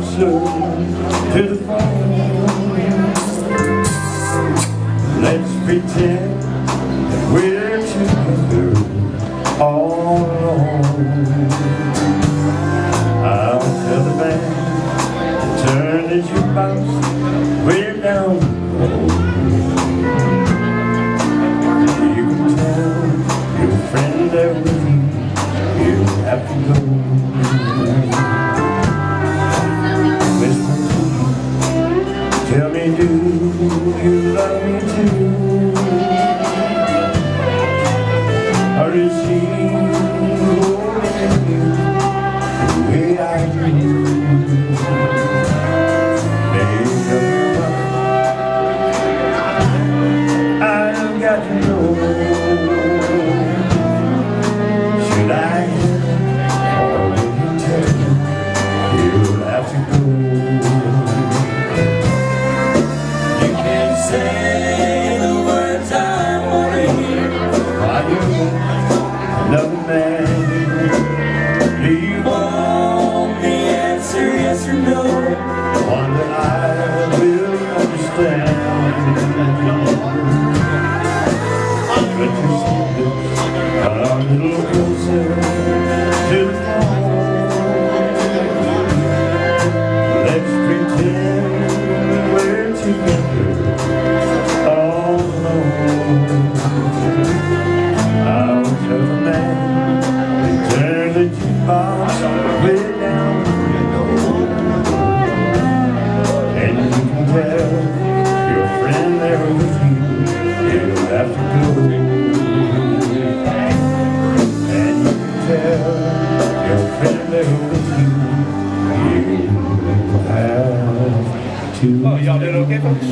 closer to the phone. Let's pretend that we're together all alone. I'll tell the band to turn the jukebox way down low. You can tell your friend there with you, you'll have to go. Whisper to me, tell me, do you love me too? Or is she holding you the way I do? Make up your mind, I've got to know. Should I already tell you? You'll have to go. You can't say the words I want to hear while you're with another man. Do you want the answer, yes or no? One that I will understand. But you see this a little closer to the phone. Let's pretend we're together all alone. I'll tell the man to turn the jukebox way down low. And you can tell your friend there with you, he'll have to go. And you can tell your friend there with you, he'll have to go. Oh, y'all did okay, folks?